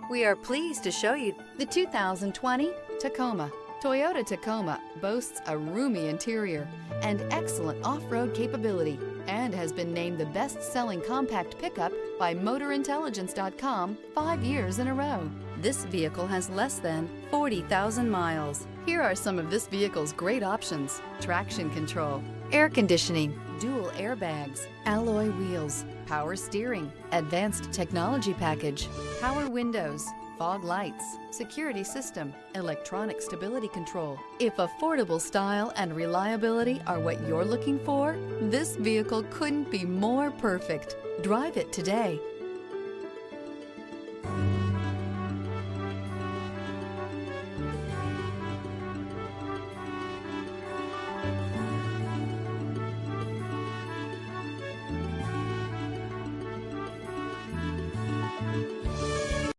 We are pleased to show you the 2020 Tacoma. Toyota Tacoma boasts a roomy interior and excellent off-road capability and has been named the best-selling compact pickup by MotorIntelligence.com 5 years in a row. This vehicle has less than 40,000 miles. Here are some of this vehicle's great options: traction control, air conditioning, dual airbags, alloy wheels, power steering, advanced technology package, power windows, fog lights, security system, electronic stability control. If affordable style and reliability are what you're looking for, this vehicle couldn't be more perfect. Drive it today.